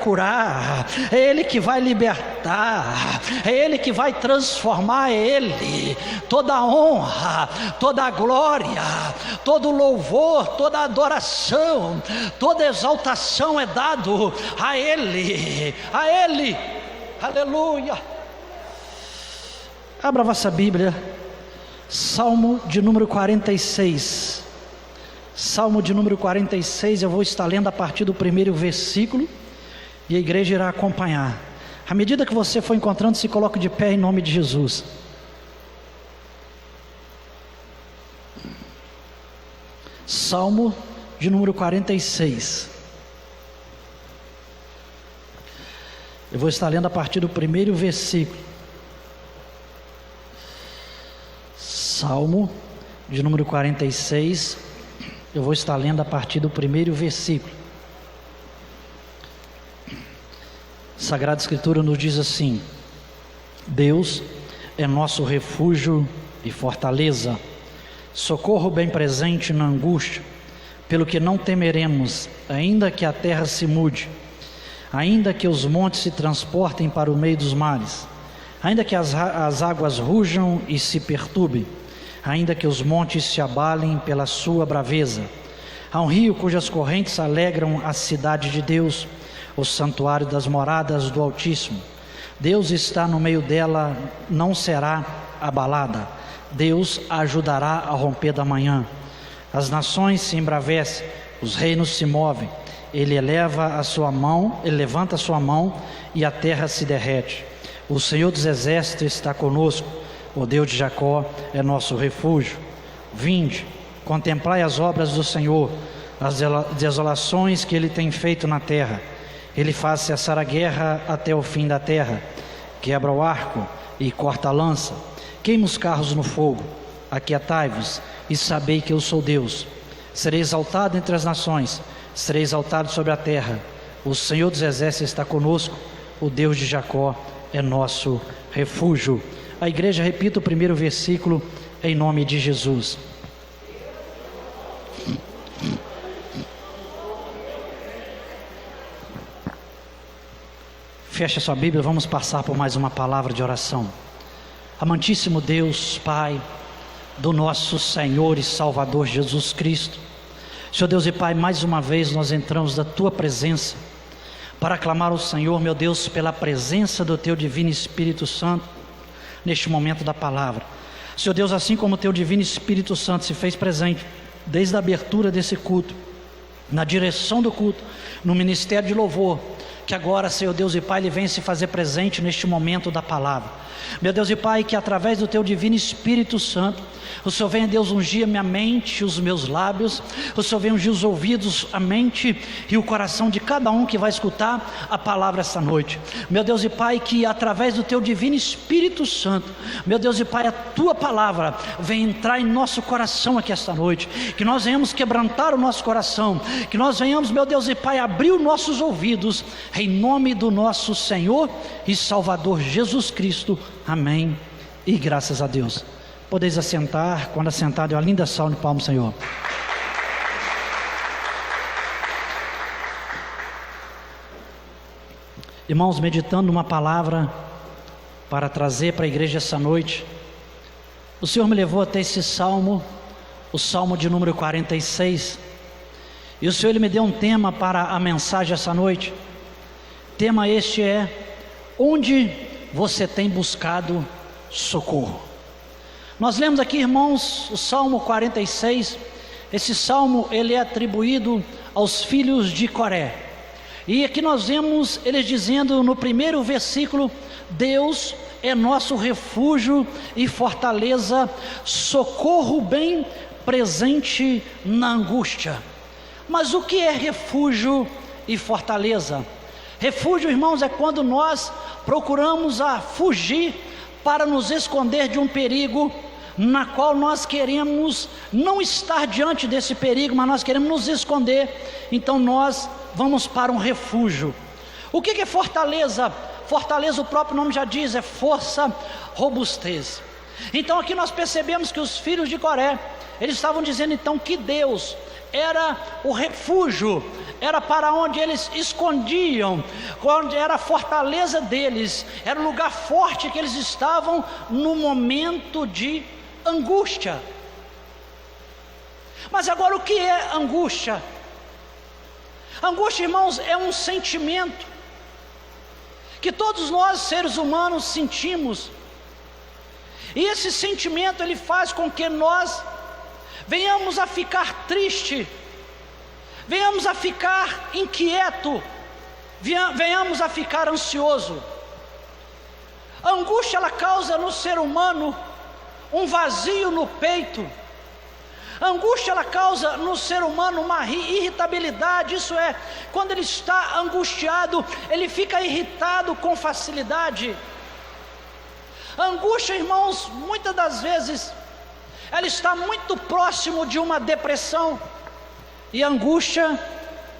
curar, é Ele que vai libertar, é Ele que vai transformar. É Ele. Toda a honra, toda a glória, todo o louvor, toda a adoração, toda a exaltação é dado a Ele, a Ele. Aleluia. Abra a vossa Bíblia, Salmo de número 46. Salmo de número 46, eu vou estar lendo a partir do primeiro versículo e a igreja irá acompanhar. À medida que você for encontrando, se coloque de pé em nome de Jesus. Salmo de número 46. Eu vou estar lendo a partir do primeiro versículo. Salmo de número 46. Eu vou estar lendo a partir do primeiro versículo. Sagrada Escritura nos diz assim: Deus é nosso refúgio e fortaleza, socorro bem presente na angústia, pelo que não temeremos, ainda que a terra se mude, ainda que os montes se transportem para o meio dos mares, ainda que as águas rujam e se perturbem, ainda que os montes se abalem pela sua braveza. Há um rio cujas correntes alegram a cidade de Deus, o santuário das moradas do Altíssimo. Deus está no meio dela, não será abalada. Deus a ajudará ao romper da manhã. As nações se embravecem, os reinos se movem. Ele levanta a sua mão e a terra se derrete. O Senhor dos exércitos está conosco, o Deus de Jacó é nosso refúgio. Vinde, contemplai as obras do Senhor, as desolações que Ele tem feito na terra. Ele faz cessar a guerra até o fim da terra, quebra o arco e corta a lança, queima os carros no fogo. Aquietai-vos e sabei que eu sou Deus. Serei exaltado entre as nações, serei exaltado sobre a terra. O Senhor dos exércitos está conosco, o Deus de Jacó é nosso refúgio. A igreja repita o primeiro versículo em nome de Jesus. Feche a sua Bíblia, vamos passar por mais uma palavra de oração. Amantíssimo Deus, Pai do nosso Senhor e Salvador Jesus Cristo, Senhor Deus e Pai, mais uma vez nós entramos da Tua presença para clamar ao Senhor, meu Deus, pela presença do Teu Divino Espírito Santo neste momento da palavra. Senhor Deus, assim como o Teu Divino Espírito Santo se fez presente desde a abertura desse culto, na direção do culto, no ministério de louvor, que agora, Senhor Deus e Pai, Ele venha se fazer presente neste momento da palavra. Meu Deus e Pai, que através do Teu Divino Espírito Santo, o Senhor venha, Deus, ungir a minha mente, os meus lábios, o Senhor venha ungir os ouvidos, a mente e o coração de cada um que vai escutar a palavra esta noite. Meu Deus e Pai, que através do Teu Divino Espírito Santo, meu Deus e Pai, a Tua palavra venha entrar em nosso coração aqui esta noite, que nós venhamos quebrantar o nosso coração, que nós venhamos, meu Deus e Pai, abrir os nossos ouvidos, em nome do nosso Senhor e Salvador Jesus Cristo. Amém e graças a Deus. Podeis assentar. Quando assentado, é uma linda salva de palmas, Senhor. Irmãos, meditando uma palavra para trazer para a igreja essa noite, o Senhor me levou até esse salmo, o salmo de número 46, e o Senhor, Ele me deu um tema para a mensagem essa noite. Tema este é: onde você tem buscado socorro? Nós lemos aqui, irmãos, o Salmo 46. Esse salmo, ele é atribuído aos filhos de Coré. E aqui nós vemos eles dizendo no primeiro versículo: Deus é nosso refúgio e fortaleza, socorro bem presente na angústia. Mas o que é refúgio e fortaleza? Refúgio, irmãos, é quando nós procuramos fugir para nos esconder de um perigo, na qual nós queremos não estar diante desse perigo, mas nós queremos nos esconder. Então nós vamos para um refúgio. O que é fortaleza? Fortaleza, o próprio nome já diz, é força, robustez. Então aqui nós percebemos que os filhos de Coré, eles estavam dizendo então que Deus era o refúgio, era para onde eles escondiam, onde era a fortaleza deles, era o lugar forte que eles estavam no momento de angústia. Mas agora, o que é angústia? Angústia, irmãos, é um sentimento que todos nós, seres humanos, sentimos. E esse sentimento, ele faz com que nós venhamos a ficar triste, venhamos a ficar inquieto, venhamos a ficar ansioso. A angústia, ela causa no ser humano um vazio no peito. A angústia, ela causa no ser humano uma irritabilidade, isso é, quando ele está angustiado, ele fica irritado com facilidade. A angústia, irmãos, muitas das vezes, ela está muito próximo de uma depressão, e a angústia,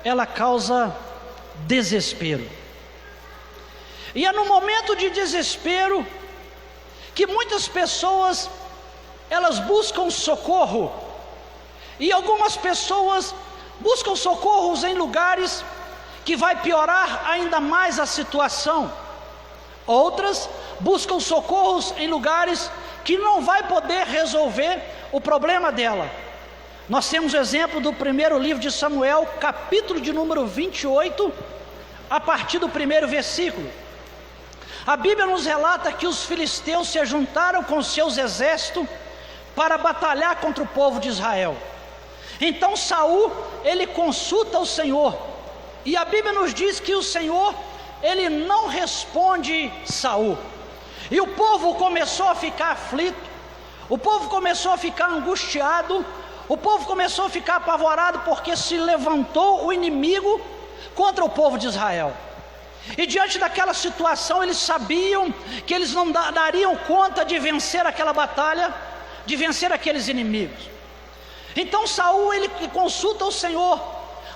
ela causa desespero. E é no momento de desespero que muitas pessoas, elas buscam socorro. E algumas pessoas buscam socorros em lugares que vai piorar ainda mais a situação. Outras buscam socorros em lugares que não vai poder resolver o problema dela. Nós temos o exemplo do primeiro livro de Samuel, capítulo de número 28, a partir do primeiro versículo. A Bíblia nos relata que os filisteus se juntaram com seus exércitos para batalhar contra o povo de Israel. Então Saul, ele consulta o Senhor, e a Bíblia nos diz que o Senhor, ele não responde Saul. E o povo começou a ficar aflito, o povo começou a ficar angustiado, o povo começou a ficar apavorado, porque se levantou o inimigo contra o povo de Israel. E diante daquela situação, eles sabiam que eles não dariam conta de vencer aquela batalha, de vencer aqueles inimigos. Então Saul, ele consulta o Senhor,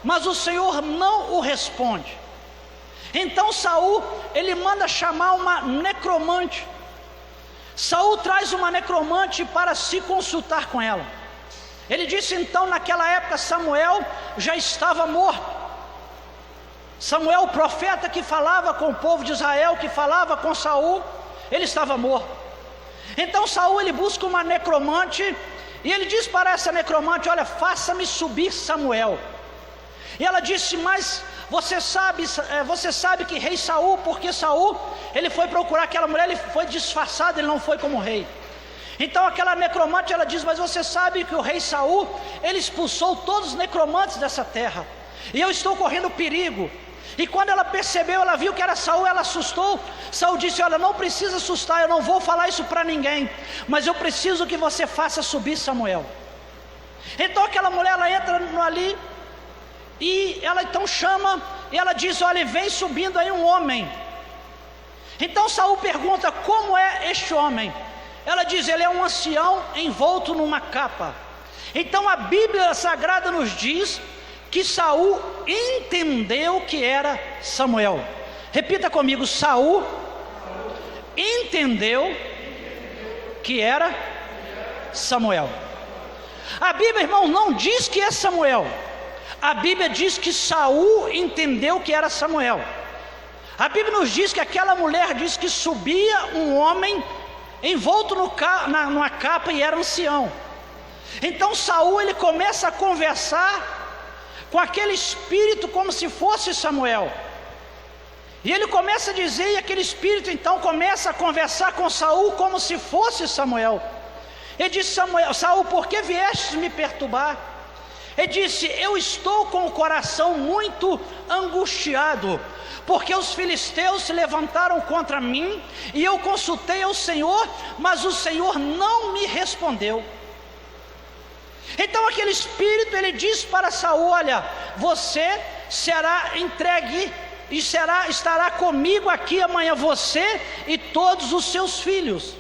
mas o Senhor não o responde. Então Saul, ele manda chamar uma necromante. Saul traz uma necromante para se consultar com ela. Ele disse então, naquela época Samuel já estava morto. Samuel, o profeta que falava com o povo de Israel, que falava com Saul, ele estava morto. Então Saul, ele busca uma necromante, e ele diz para essa necromante: olha, faça-me subir Samuel. E ela disse: mas você sabe que rei Saul, porque Saul, ele foi procurar aquela mulher, ele foi disfarçado, ele não foi como rei. Então aquela necromante, ela diz: mas você sabe que o rei Saul, ele expulsou todos os necromantes dessa terra, e eu estou correndo perigo. E quando ela percebeu, ela viu que era Saul, ela assustou. Saul disse: olha, não precisa assustar, eu não vou falar isso para ninguém, mas eu preciso que você faça subir Samuel. Então aquela mulher, ela entra ali, e ela então chama, e ela diz: olha, vem subindo aí um homem. Então Saul pergunta: como é este homem? Ela diz: ele é um ancião envolto numa capa. Então a Bíblia Sagrada nos diz que Saul entendeu que era Samuel. Repita comigo: Saul entendeu que era Samuel. A Bíblia, irmão, não diz que é Samuel. A Bíblia diz que Saul entendeu que era Samuel. A Bíblia nos diz que aquela mulher diz que subia um homem envolto numa capa e era ancião. Então Saul, ele começa a conversar com aquele espírito como se fosse Samuel. E ele começa a dizer, e aquele espírito então começa a conversar com Saul como se fosse Samuel. Ele disse: Saul, por que viestes me perturbar? Ele disse: eu estou com o coração muito angustiado, porque os filisteus se levantaram contra mim, e eu consultei ao Senhor, mas o Senhor não me respondeu. Então aquele espírito, ele diz para Saul: olha, você será entregue e estará comigo aqui amanhã, você e todos os seus filhos.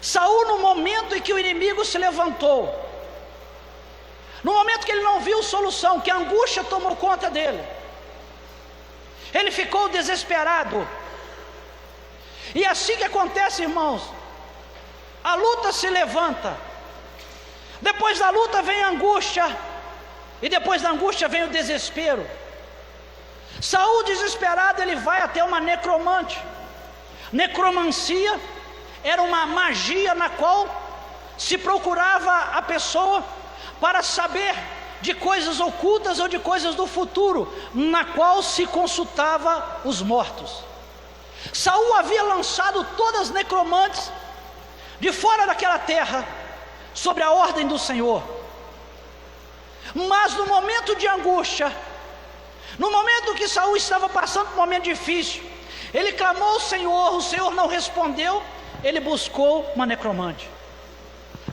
Saul, no momento em que o inimigo se levantou, no momento que ele não viu solução, que a angústia tomou conta dele, ele ficou desesperado. E assim que acontece, irmãos, a luta se levanta, Depois da luta vem a angústia, e depois da angústia vem o desespero. Saul, desesperado, ele vai até uma necromante. Necromancia era uma magia na qual se procurava a pessoa para saber de coisas ocultas ou de coisas do futuro, na qual se consultava os mortos. Saul havia lançado todas as necromantes de fora daquela terra, sobre a ordem do Senhor. Mas no momento de angústia, no momento que Saul estava passando por um momento difícil, ele clamou ao Senhor, o Senhor não respondeu, ele buscou uma necromante.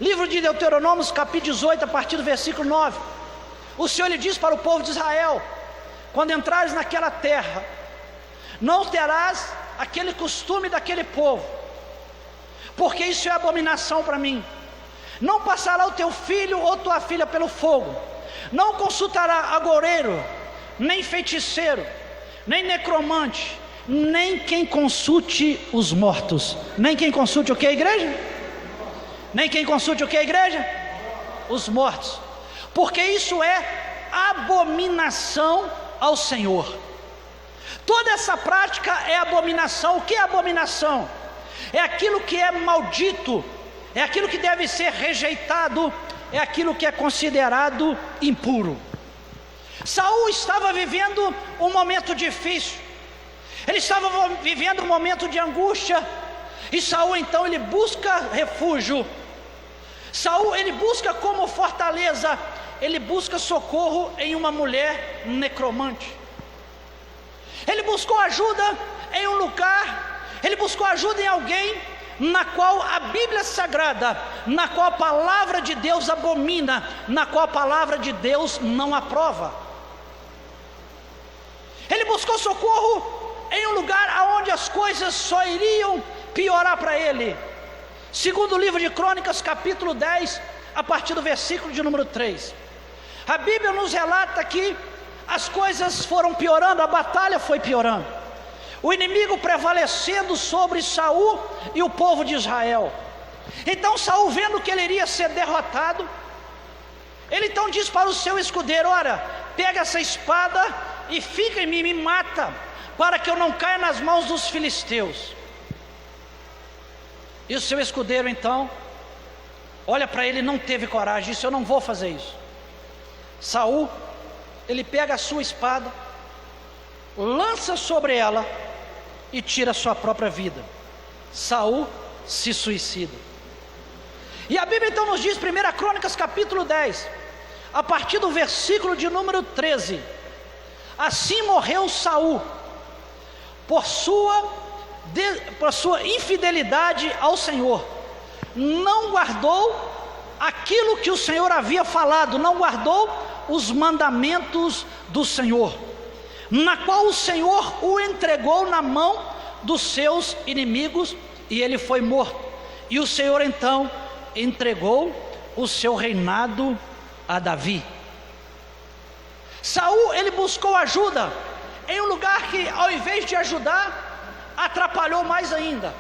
Livro de Deuteronômio, capítulo 18, a partir do versículo 9. O Senhor lhe diz para o povo de Israel: quando entrares naquela terra, não terás aquele costume daquele povo, porque isso é abominação para mim. Não passará o teu filho ou tua filha pelo fogo, não consultará agoureiro, nem feiticeiro, nem necromante, nem quem consulte os mortos. Nem quem consulte o que, igreja? Nem quem consulte o que, igreja? Os mortos. Porque isso é abominação ao Senhor. Toda essa prática é abominação. O que é abominação? É aquilo que é maldito, é aquilo que deve ser rejeitado, é aquilo que é considerado impuro. Saul estava vivendo um momento difícil, ele estava vivendo um momento de angústia, e Saul então ele busca refúgio. Saul ele busca como fortaleza, ele busca socorro em uma mulher necromante. Ele buscou ajuda em um lugar, ele buscou ajuda em alguém na qual a Bíblia Sagrada, na qual a palavra de Deus abomina, na qual a palavra de Deus não aprova. Ele buscou socorro em um lugar onde as coisas só iriam piorar para ele. Segundo o livro de Crônicas, capítulo 10, a partir do versículo de número 3. A Bíblia nos relata que as coisas foram piorando, a batalha foi piorando, o inimigo prevalecendo sobre Saul e o povo de Israel. Então Saul, vendo que ele iria ser derrotado, ele então diz para o seu escudeiro: ora, pega essa espada e fica em mim, me mata, para que eu não caia nas mãos dos filisteus. E o seu escudeiro então olha para ele, não teve coragem, disse: eu não vou fazer isso. Saul, ele pega a sua espada, lança sobre ela e tira a sua própria vida. Saul se suicida. E a Bíblia então nos diz, 1 Crônicas capítulo 10, a partir do versículo de número 13: assim morreu Saul por sua infidelidade ao Senhor. Não guardou aquilo que o Senhor havia falado, não guardou os mandamentos do Senhor, na qual o Senhor o entregou na mão dos seus inimigos, e ele foi morto. E o Senhor então entregou o seu reinado a Davi. Saul, ele buscou ajuda em um lugar que, ao invés de ajudar, atrapalhou mais ainda.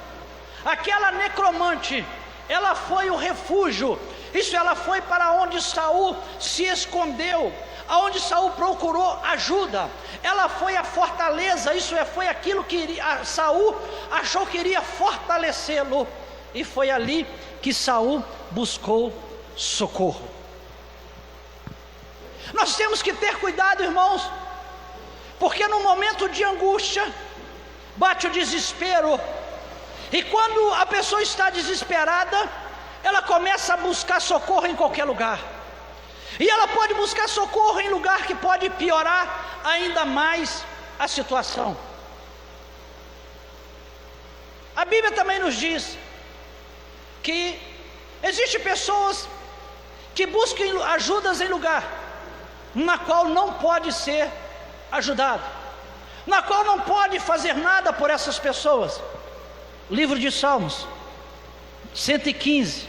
Aquela necromante, ela foi o refúgio. Isso, ela foi para onde Saul se escondeu, aonde Saul procurou ajuda. Ela foi a fortaleza. Isso foi aquilo que Saul achou que iria fortalecê-lo, e foi ali que Saul buscou socorro. Nós temos que ter cuidado, irmãos, porque no momento de angústia bate o desespero, e quando a pessoa está desesperada, ela começa a buscar socorro em qualquer lugar, e ela pode buscar socorro em lugar que pode piorar ainda mais a situação. A Bíblia também nos diz que existem pessoas que buscam ajudas em lugar na qual não pode ser ajudado, na qual não pode fazer nada por essas pessoas. Livro de Salmos 115,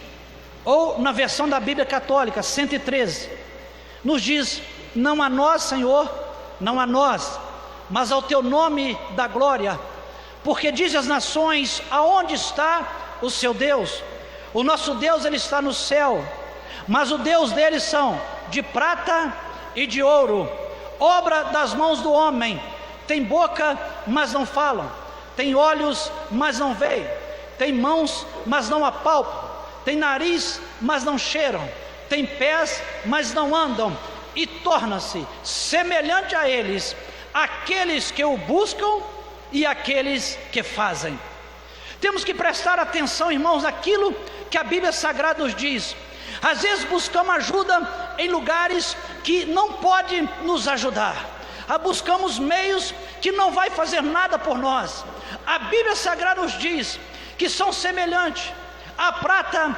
ou na versão da Bíblia Católica 113, nos diz: não a nós, Senhor, não a nós, mas ao teu nome da glória, porque diz as nações: aonde está o seu Deus? O nosso Deus, ele está no céu, mas o Deus deles são de prata e de ouro, obra das mãos do homem. Tem boca, mas não falam, tem olhos, mas não veem, tem mãos, mas não apalpam, tem nariz, mas não cheiram, tem pés, mas não andam, e torna-se semelhante a eles, aqueles que o buscam e aqueles que fazem. Temos que prestar atenção, irmãos, naquilo que a Bíblia Sagrada nos diz. Às vezes buscamos ajuda em lugares que não podem nos ajudar. Buscamos meios que não vai fazer nada por nós. A Bíblia Sagrada nos diz que são semelhantes a prata,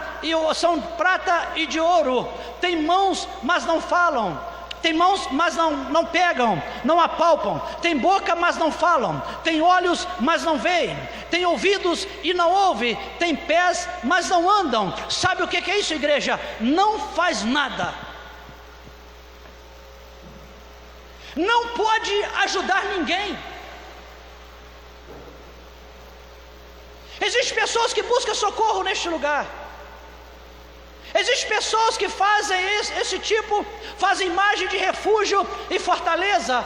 são prata e de ouro. Tem mãos, mas não falam. Tem mãos, mas não pegam, não apalpam. Tem boca, mas não falam. Tem olhos, mas não veem. Tem ouvidos e não ouvem. Tem pés, mas não andam. Sabe o que é isso, igreja? Não faz nada. Não pode ajudar ninguém. Existem pessoas que buscam socorro neste lugar. Existem pessoas que fazem esse tipo, fazem imagem de refúgio e fortaleza.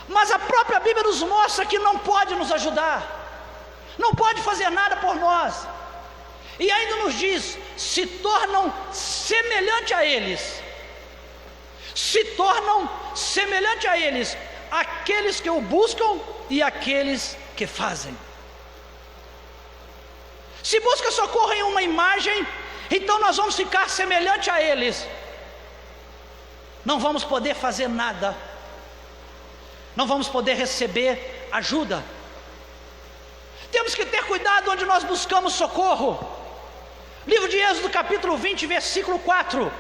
Mas a própria Bíblia nos mostra que não pode nos ajudar, não pode fazer nada por nós. E ainda nos diz, se tornam semelhante a eles. Se tornam semelhante a eles, aqueles que o buscam e aqueles que fazem. Se busca socorro em uma imagem, então nós vamos ficar semelhante a eles. Não vamos poder fazer nada. Não vamos poder receber ajuda. Temos que ter cuidado onde nós buscamos socorro. Livro de Êxodo, capítulo 20, versículo 4.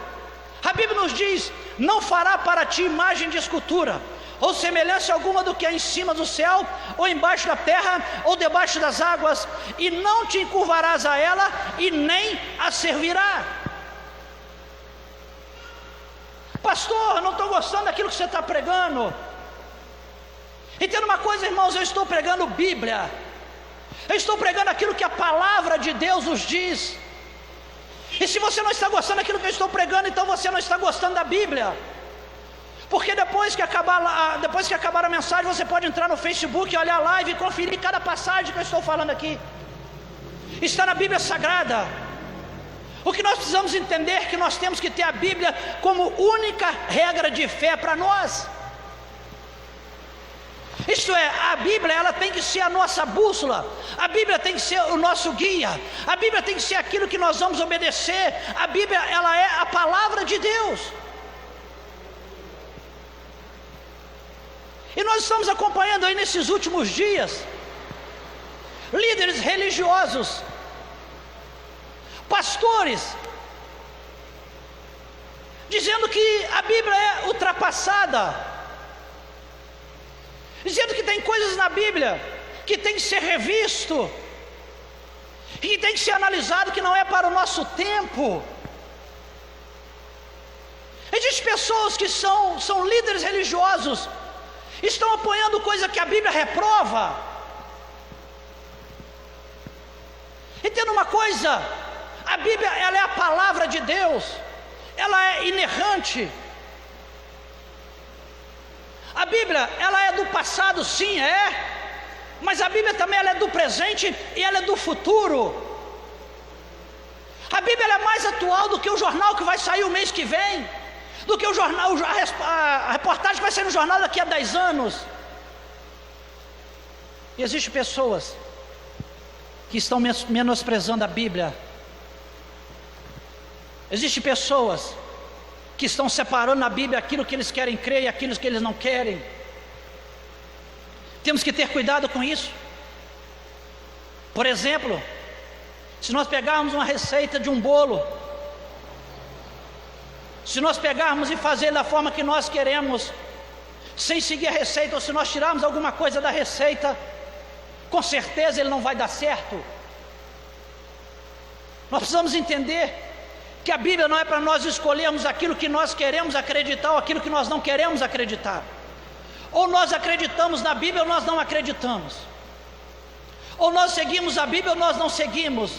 A Bíblia nos diz: não fará para ti imagem de escultura, ou semelhança alguma do que é em cima do céu, ou embaixo da terra, ou debaixo das águas, e não te encurvarás a ela, e nem a servirá. Pastor, eu não estou gostando daquilo que você está pregando. Entenda uma coisa, irmãos, eu estou pregando Bíblia. Eu estou pregando aquilo que a palavra de Deus nos diz. E se você não está gostando daquilo que eu estou pregando, então você não está gostando da Bíblia. Porque depois que acabar a mensagem, você pode entrar no Facebook, olhar a live e conferir cada passagem que eu estou falando aqui. Está na Bíblia Sagrada. O que nós precisamos entender é que nós temos que ter a Bíblia como única regra de fé para nós. Isto é, a Bíblia, ela tem que ser a nossa bússola. A Bíblia tem que ser o nosso guia. A Bíblia tem que ser aquilo que nós vamos obedecer. A Bíblia, ela é a palavra de Deus. E nós estamos acompanhando aí nesses últimos dias líderes religiosos, pastores, dizendo que a Bíblia é ultrapassada, dizendo que tem coisas na Bíblia que tem que ser revisto, que tem que ser analisado, que não é para o nosso tempo. Existem pessoas que são líderes religiosos, estão apoiando coisa que a Bíblia reprova. Entenda uma coisa, a Bíblia, ela é a palavra de Deus, ela é inerrante. A Bíblia, ela é do passado, sim, mas a Bíblia também, ela é do presente e ela é do futuro. A Bíblia, ela é mais atual do que o jornal que vai sair o mês que vem, do que o jornal, a reportagem que vai sair no jornal daqui a 10 anos. E existem pessoas que estão menosprezando a Bíblia. Existem pessoas que estão separando na Bíblia aquilo que eles querem crer e aquilo que eles não querem. Temos que ter cuidado com isso. Por exemplo, se nós pegarmos uma receita de um bolo, se nós pegarmos e fazer da forma que nós queremos, sem seguir a receita, ou se nós tirarmos alguma coisa da receita, com certeza ele não vai dar certo. Nós precisamos entender que a Bíblia não é para nós escolhermos aquilo que nós queremos acreditar ou aquilo que nós não queremos acreditar. Ou nós acreditamos na Bíblia ou nós não acreditamos. Ou nós seguimos a Bíblia ou nós não seguimos.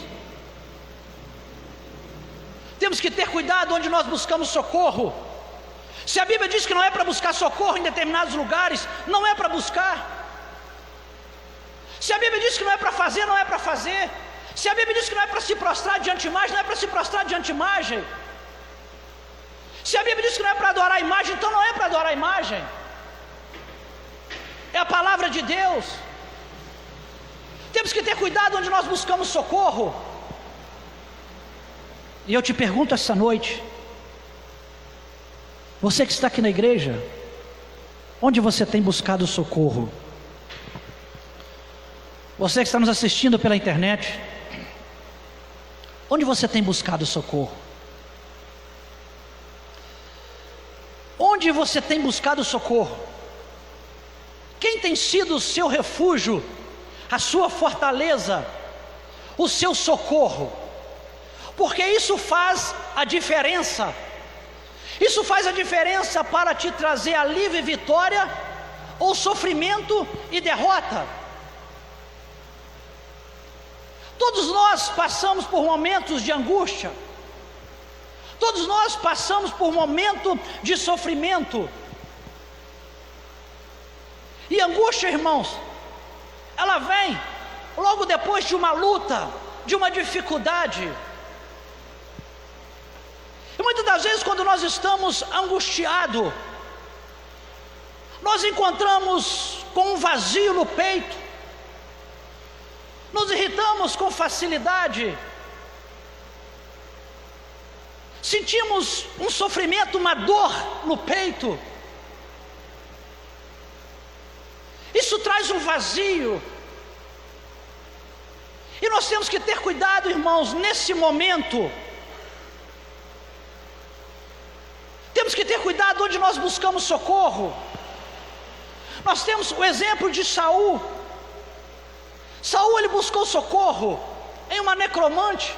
Temos que ter cuidado onde nós buscamos socorro. Se a Bíblia diz que não é para buscar socorro em determinados lugares, não é para buscar. Se a Bíblia diz que não é para fazer, não é para fazer. Se a Bíblia diz que não é para se prostrar diante de imagem, não é para se prostrar diante de imagem. Se a Bíblia diz que não é para adorar a imagem, então não é para adorar a imagem. É a palavra de Deus. Temos que ter cuidado onde nós buscamos socorro. E eu te pergunto essa noite, você que está aqui na igreja, onde você tem buscado socorro? Você que está nos assistindo pela internet, onde você tem buscado socorro? Onde você tem buscado socorro? Quem tem sido o seu refúgio, a sua fortaleza, o seu socorro? Porque isso faz a diferença. Isso faz a diferença para te trazer alívio e vitória, ou sofrimento e derrota. Todos nós passamos por momentos de angústia. Todos nós passamos por momento de sofrimento. E angústia, irmãos, ela vem logo depois de uma luta, de uma dificuldade. E muitas das vezes, quando nós estamos angustiados, nós encontramos com um vazio no peito, nos irritamos com facilidade, sentimos um sofrimento, uma dor no peito. Isso traz um vazio. E nós temos que ter cuidado, irmãos, nesse momento. Temos que ter cuidado onde nós buscamos socorro. Nós temos o exemplo de Saul. Saul, ele buscou socorro em uma necromante,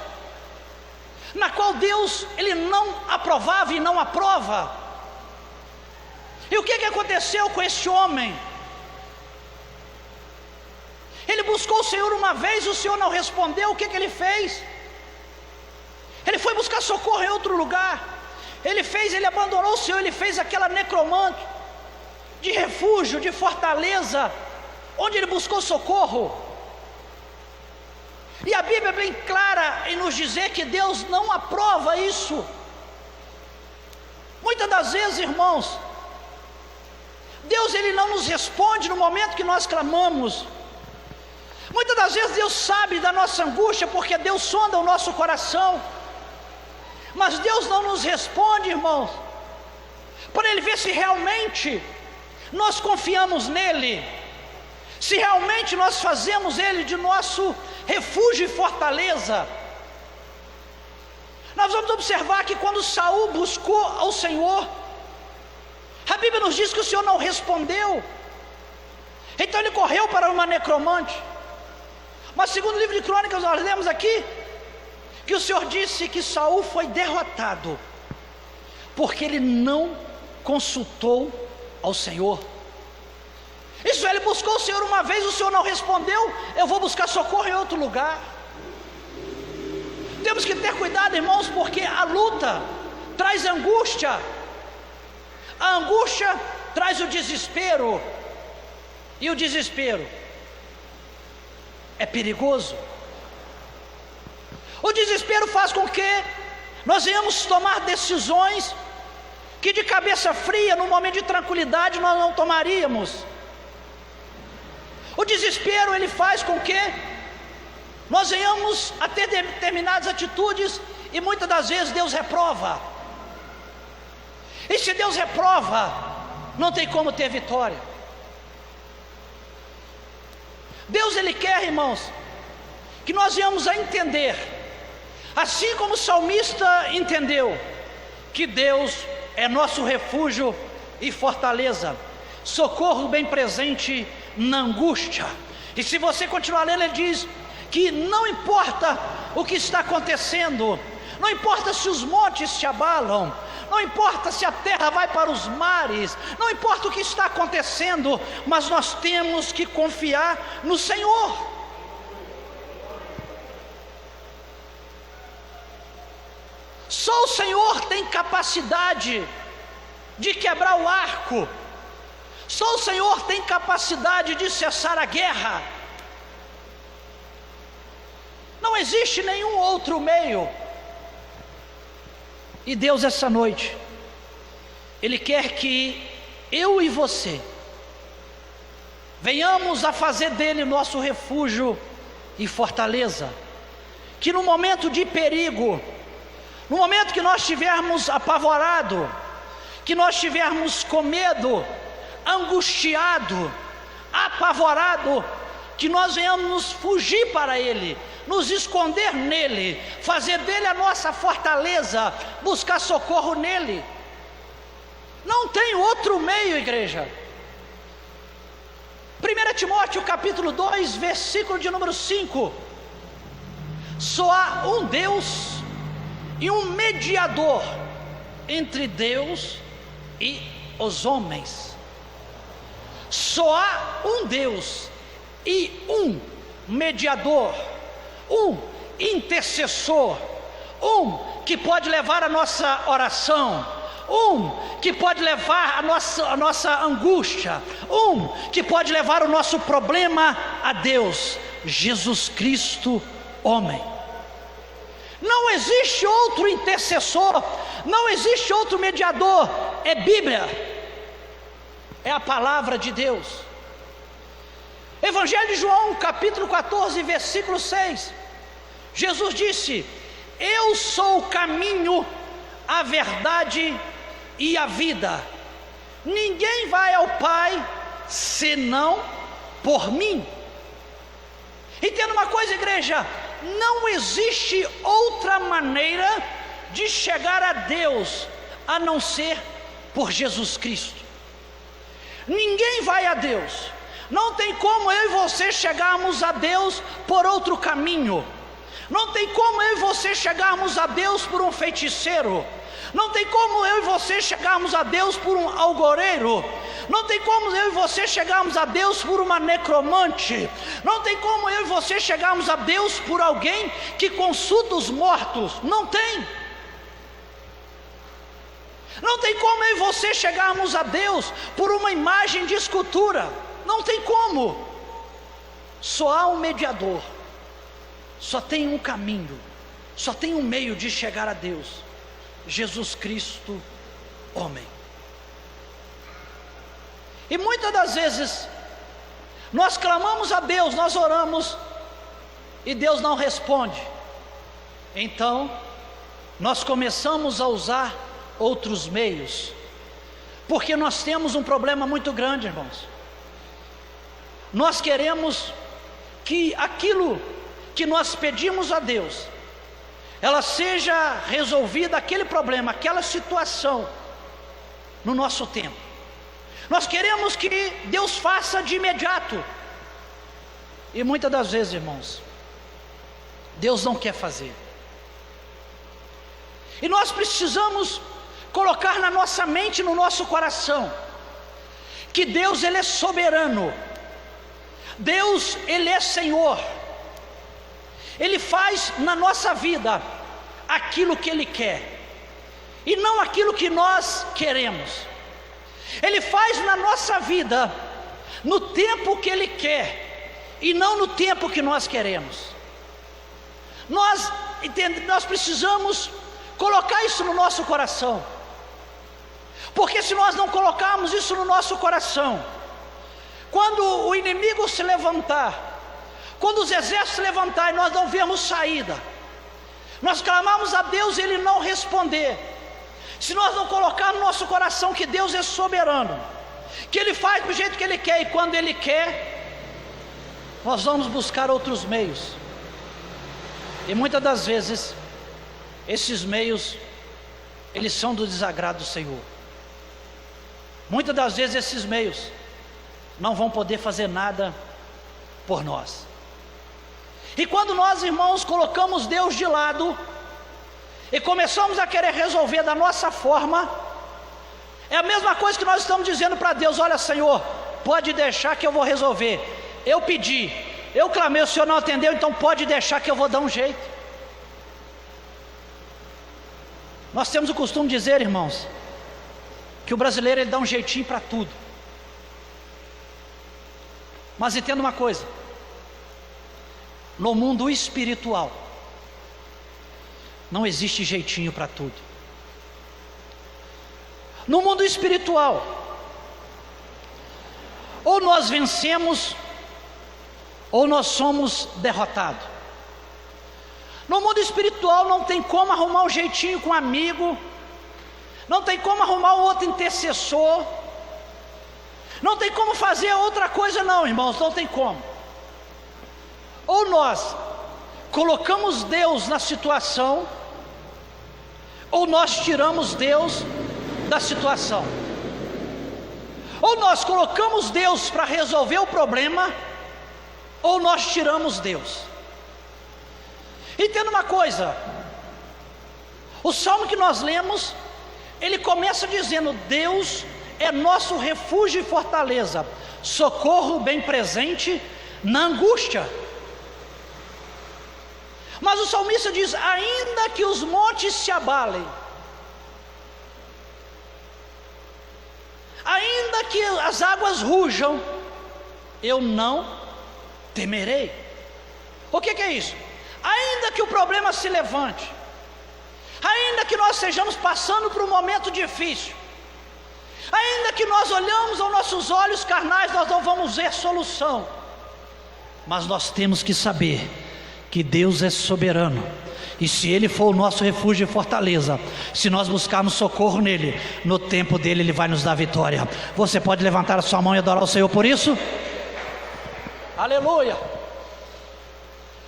na qual Deus, ele não aprovava e não aprova. E o que aconteceu com esse homem? Ele buscou o Senhor uma vez, o Senhor não respondeu. O que ele fez? Ele foi buscar socorro em outro lugar. Ele abandonou o Senhor, ele fez aquela necromante de refúgio, de fortaleza, onde ele buscou socorro. E a Bíblia é bem clara em nos dizer que Deus não aprova isso. Muitas das vezes, irmãos, Deus, ele não nos responde no momento que nós clamamos. Muitas das vezes Deus sabe da nossa angústia, porque Deus sonda o nosso coração. Mas Deus não nos responde, irmãos, para Ele ver se realmente nós confiamos nele, se realmente nós fazemos Ele de nosso refúgio e fortaleza. Nós vamos observar que quando Saul buscou ao Senhor, a Bíblia nos diz que o Senhor não respondeu. Então ele correu para uma necromante. Mas segundo o livro de Crônicas, nós lemos aqui que o Senhor disse que Saul foi derrotado porque ele não consultou ao Senhor. Isso, ele buscou o Senhor uma vez, o Senhor não respondeu, eu vou buscar socorro em outro lugar. Temos que ter cuidado, irmãos, porque a luta traz angústia. A angústia traz o desespero. E o desespero é perigoso. O desespero faz com que nós venhamos tomar decisões que de cabeça fria, num momento de tranquilidade, nós não tomaríamos. O desespero, ele faz com que nós venhamos a ter determinadas atitudes, e muitas das vezes Deus reprova. E se Deus reprova, não tem como ter vitória. Deus, ele quer, irmãos, que nós venhamos a entender, assim como o salmista entendeu, que Deus é nosso refúgio e fortaleza, socorro bem presente na angústia. E se você continuar lendo, ele diz que não importa o que está acontecendo, não importa se os montes se abalam, não importa se a terra vai para os mares, não importa o que está acontecendo, mas nós temos que confiar no Senhor. Só o Senhor tem capacidade de quebrar o arco. Só o Senhor tem capacidade de cessar a guerra. Não existe nenhum outro meio. E Deus, essa noite, Ele quer que eu e você venhamos a fazer dele nosso refúgio e fortaleza. Que no momento de perigo, no momento que nós estivermos apavorados, que nós estivermos com medo, angustiado, apavorado, que nós venhamos fugir para Ele, nos esconder nele, fazer dele a nossa fortaleza, buscar socorro nele. Não tem outro meio, igreja. 1 Timóteo capítulo 2, versículo de número 5. Só há um Deus e um mediador entre Deus e os homens. Só há um Deus e um mediador, um intercessor, um que pode levar a nossa oração, um que pode levar a nossa angústia, um que pode levar o nosso problema a Deus: Jesus Cristo, homem. Não existe outro intercessor, não existe outro mediador. É Bíblia, é a palavra de Deus. Evangelho de João, capítulo 14, versículo 6. Jesus disse: eu sou o caminho, a verdade e a vida. Ninguém vai ao Pai senão por mim. Entenda uma coisa, igreja: não existe outra maneira de chegar a Deus a não ser por Jesus Cristo. Ninguém vai a Deus. Não tem como eu e você chegarmos a Deus por outro caminho. Não tem como eu e você chegarmos a Deus por um feiticeiro. Não tem como eu e você chegarmos a Deus por um algoreiro. Não tem como eu e você chegarmos a Deus por uma necromante. Não tem como eu e você chegarmos a Deus por alguém que consulta os mortos. Não tem. Não tem como eu e você chegarmos a Deus por uma imagem de escultura. Não tem como. Só há um mediador. Só tem um caminho. Só tem um meio de chegar a Deus: Jesus Cristo, homem. E muitas das vezes nós clamamos a Deus, nós oramos e Deus não responde. Então nós começamos a usar outros meios, porque nós temos um problema muito grande, irmãos. Nós queremos que aquilo que nós pedimos a Deus, ela seja resolvida, aquele problema, aquela situação, no nosso tempo. Nós queremos que Deus faça de imediato. E muitas das vezes, irmãos, Deus não quer fazer. E nós precisamos colocar na nossa mente, no nosso coração, que Deus, Ele é soberano. Deus, Ele é Senhor. Ele faz na nossa vida aquilo que Ele quer, e não aquilo que nós queremos. Ele faz na nossa vida no tempo que Ele quer, e não no tempo que nós queremos. Nós precisamos colocar isso no nosso coração, porque se nós não colocarmos isso no nosso coração, quando o inimigo se levantar, quando os exércitos se levantarem, nós não vemos saída, nós clamamos a Deus e Ele não responder. Se nós não colocar no nosso coração que Deus é soberano, que Ele faz do jeito que Ele quer, e quando Ele quer, nós vamos buscar outros meios. E muitas das vezes esses meios, eles são do desagrado do Senhor. Muitas das vezes esses meios não vão poder fazer nada por nós. E quando nós, irmãos, colocamos Deus de lado e começamos a querer resolver da nossa forma, é a mesma coisa que nós estamos dizendo para Deus: olha, Senhor, pode deixar que eu vou resolver. Eu pedi, eu clamei, o Senhor não atendeu, então pode deixar que eu vou dar um jeito. Nós temos o costume de dizer, irmãos, que o brasileiro ele dá um jeitinho para tudo. Mas entenda uma coisa: no mundo espiritual não existe jeitinho para tudo. No mundo espiritual, ou nós vencemos, ou nós somos derrotados. No mundo espiritual não tem como arrumar um jeitinho com um amigo, não tem como arrumar um outro intercessor, não tem como fazer outra coisa não, irmãos, não tem como. Ou nós colocamos Deus na situação, ou nós tiramos Deus da situação. Ou nós colocamos Deus para resolver o problema, ou nós tiramos Deus. Entenda uma coisa, o salmo que nós lemos, ele começa dizendo: Deus é nosso refúgio e fortaleza, socorro bem presente na angústia. Mas o salmista diz: ainda que os montes se abalem, ainda que as águas rujam, eu não temerei. O que é isso? Ainda que o problema se levante, ainda que nós estejamos passando por um momento difícil, ainda que nós olhamos aos nossos olhos carnais, nós não vamos ver solução, mas nós temos que saber que Deus é soberano, e se Ele for o nosso refúgio e fortaleza, se nós buscarmos socorro nele, no tempo dele Ele vai nos dar vitória. Você pode levantar a sua mão e adorar o Senhor por isso? Aleluia!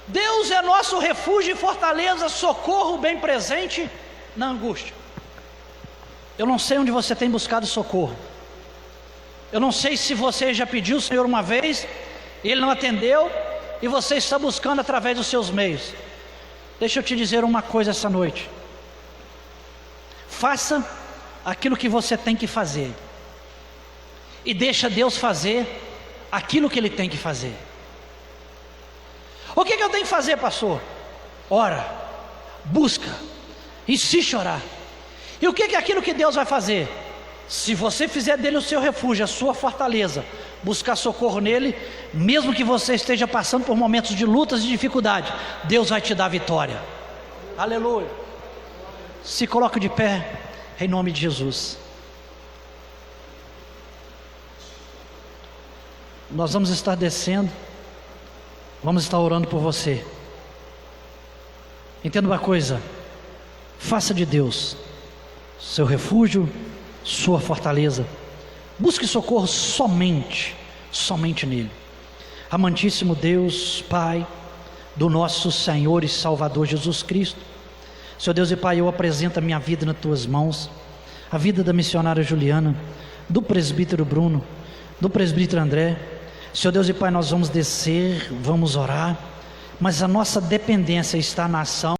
Deus é nosso refúgio e fortaleza, socorro bem presente na angústia. Eu não sei onde você tem buscado socorro, eu não sei se você já pediu ao Senhor uma vez, Ele não atendeu, e você está buscando através dos seus meios. Deixa eu te dizer uma coisa essa noite: faça aquilo que você tem que fazer, e deixa Deus fazer aquilo que Ele tem que fazer. O que eu tenho que fazer, pastor? Ora, busca, insiste em orar. E o que é aquilo que Deus vai fazer? Se você fizer dele o seu refúgio, a sua fortaleza, buscar socorro nele, mesmo que você esteja passando por momentos de lutas e dificuldade, Deus vai te dar vitória. Aleluia. Se coloque de pé, em nome de Jesus. Nós vamos estar descendo, vamos estar orando por você. Entenda uma coisa: faça de Deus seu refúgio, sua fortaleza. Busque socorro somente nele. Amantíssimo Deus, Pai do nosso Senhor e Salvador Jesus Cristo, Senhor Deus e Pai, eu apresento a minha vida nas tuas mãos, a vida da missionária Juliana, do presbítero Bruno, do presbítero André. Senhor Deus e Pai, nós vamos descer, vamos orar, mas a nossa dependência está na ação